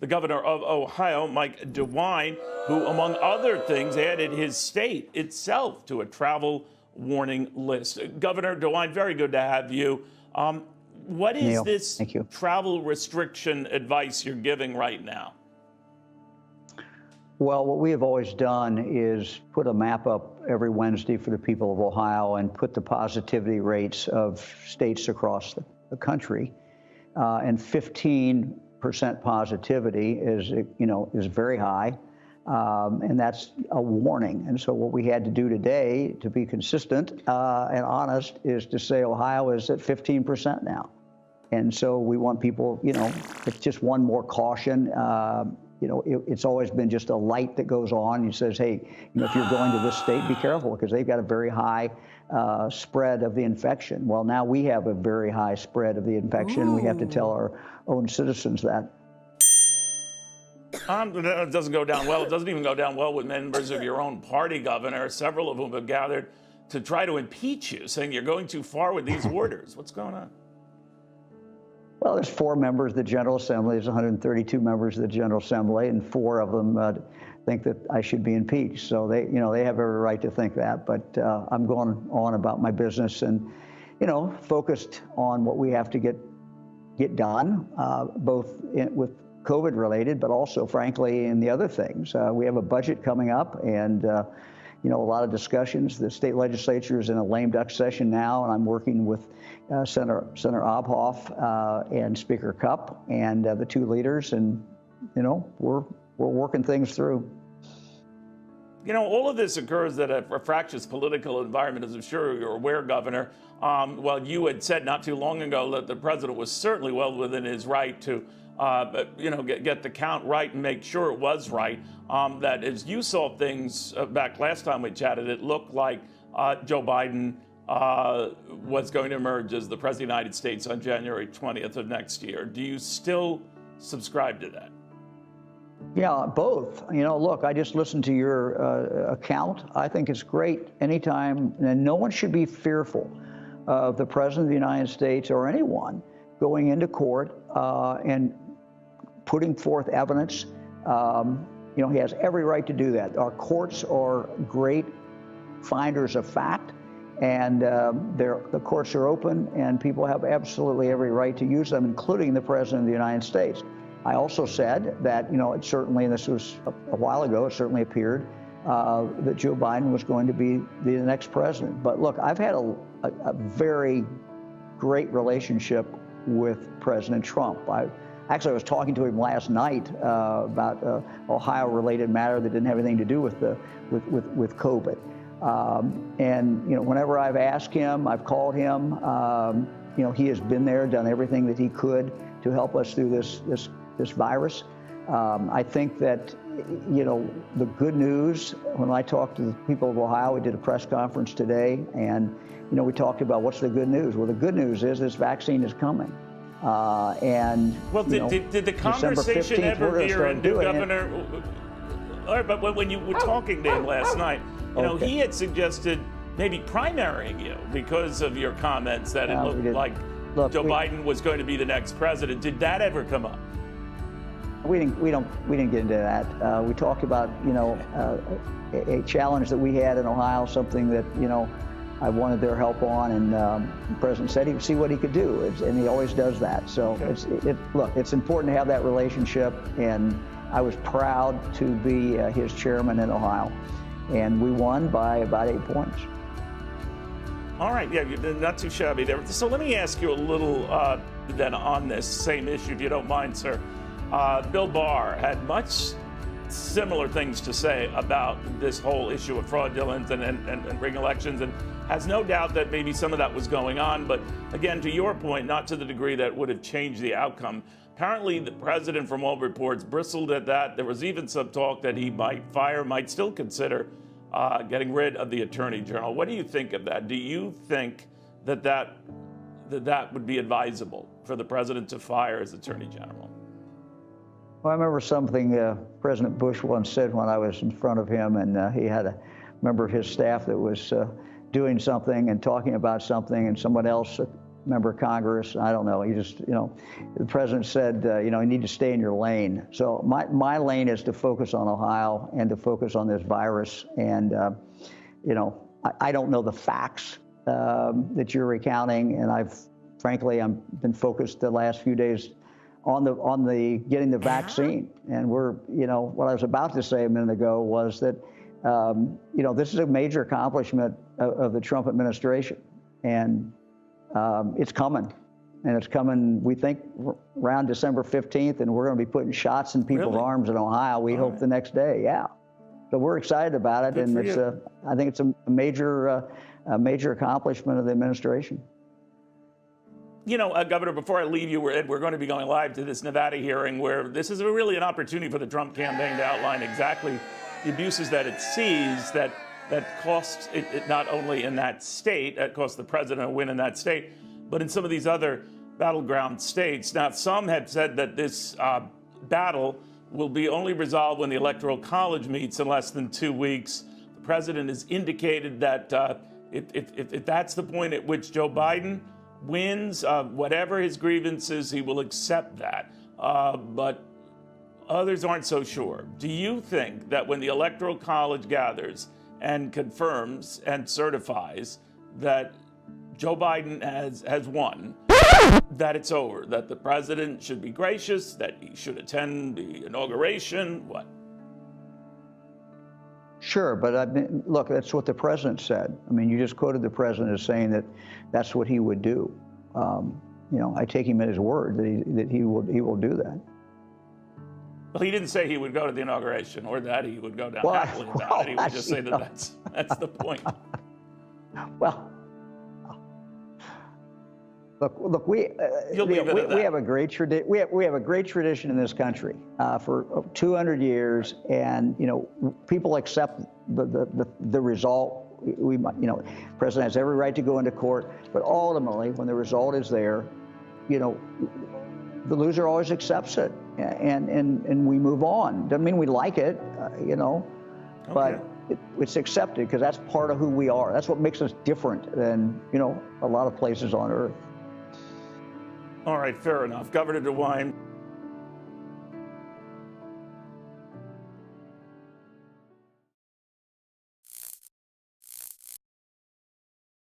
the governor of Ohio, Mike DeWine, who, among other things, added his state itself to a travel warning list. Governor DeWine, very good to have you. What is Neil, this thank you. travel restriction advice you're giving right now? Well, what we have always done is put a map up every Wednesday for the people of Ohio and put the positivity rates of states across the country. And 15% positivity is very high. And that's a warning. And so what we had to do today to be consistent and honest is to say Ohio is at 15% now. And so we want people, it's just one more caution. It's always been just a light that goes on. He says, hey, if you're going to this state, be careful because they've got a very high spread of the infection. Well, now we have a very high spread of the infection. Ooh. We have to tell our own citizens that. It doesn't go down well. It doesn't even go down well with members of your own party, Governor, several of whom have gathered to try to impeach you, saying you're going too far with these orders. What's going on? Well, there's 4 members of the General Assembly. There's 132 members of the General Assembly, and 4 of them think that I should be impeached. So they have every right to think that. But I'm going on about my business and, focused on what we have to get done, both with COVID related, but also, frankly, in the other things. We have a budget coming up, and a lot of discussions. The state legislature is in a lame duck session now, and I'm working with Senator Obhoff and Speaker Cupp and the 2 leaders, and we're working things through. All of this occurs in a fractious political environment, as I'm sure you're aware, Governor. Well, you had said not too long ago that the president was certainly well within his right to get the count right and make sure it was right. That as you saw things back last time we chatted, it looked like Joe Biden was going to emerge as the President of the United States on January 20th of next year. Do you still subscribe to that? Yeah, both. Look, I just listened to your account. I think it's great anytime, and no one should be fearful of the President of the United States or anyone going into court and putting forth evidence. He has every right to do that. Our courts are great finders of fact, and the courts are open, and people have absolutely every right to use them, including the President of the United States. I also said that, it certainly, and this was a while ago, it certainly appeared that Joe Biden was going to be the next president. But look, I've had a very great relationship with President Trump. I was talking to him last night about an Ohio-related matter that didn't have anything to do with COVID. And whenever I've asked him, I've called him. He has been there, done everything that he could to help us through this virus. I think that the good news, when I talked to the people of Ohio, we did a press conference today, and we talked about what's the good news. Well, the good news is this vaccine is coming. And well, did the conversation ever veer into Governor? All right, but when you were talking to him last night, he had suggested maybe primarying you because of your comments that it looked like Joe Biden was going to be the next president. Did that ever come up? We didn't get into that. We talked about a challenge that we had in Ohio, something that I wanted their help on, and the president said he would see what he could do, and he always does that. So look, it's important to have that relationship, and I was proud to be his chairman in Ohio, and we won by about 8 points. All right, yeah, you're not too shabby there. So let me ask you a little then on this same issue, if you don't mind, sir. Bill Barr had much similar things to say about this whole issue of fraudulence and rigging elections, and has no doubt that maybe some of that was going on. But again, to your point, not to the degree that would have changed the outcome. Apparently, the president, from all reports, bristled at that. There was even some talk that he might still consider getting rid of the Attorney General. What do you think of that? Do you think that would be advisable for the president to fire his Attorney General? Well, I remember something President Bush once said when I was in front of him, and he had a member of his staff that was doing something and talking about something, and someone else member of Congress. I don't know. He just, the president said, you need to stay in your lane. So my lane is to focus on Ohio and to focus on this virus. And, I don't know the facts that you're recounting. And frankly, I've been focused the last few days on the getting the vaccine. And what I was about to say a minute ago was that, this is a major accomplishment of the Trump administration. And it's coming. And it's coming, we think, around December 15th, and we're going to be putting shots in people's arms in Ohio, we hope, the next day. Yeah. So we're excited about it, and I think it's a major accomplishment of the administration. Governor, before I leave you, we're going to be going live to this Nevada hearing where this is really an opportunity for the Trump campaign to outline exactly the abuses that it sees that costs it not only in that state, that cost the president a win in that state, but in some of these other battleground states. Now, some have said that this battle will be only resolved when the Electoral College meets in less than 2 weeks. The president has indicated that if that's the point at which Joe Biden wins, whatever his grievances, he will accept that. But others aren't so sure. Do you think that when the Electoral College gathers and confirms and certifies that Joe Biden has won, that it's over, that the president should be gracious, that he should attend the inauguration? What? Sure, but look, that's what the president said. You just quoted the president as saying that that's what he would do. I take him at his word that he will do that. Well, he didn't say he would go to the inauguration or that he would go down happily about it. He would just say that that's the point. Well, look, we have a great tradition. We have a great tradition in this country for 200 years, and people accept the result. The president has every right to go into court, but ultimately, when the result is there, the loser always accepts it, and we move on. Doesn't mean we like it, but it's accepted because that's part of who we are. That's what makes us different than a lot of places on earth. All right, fair enough. Governor DeWine.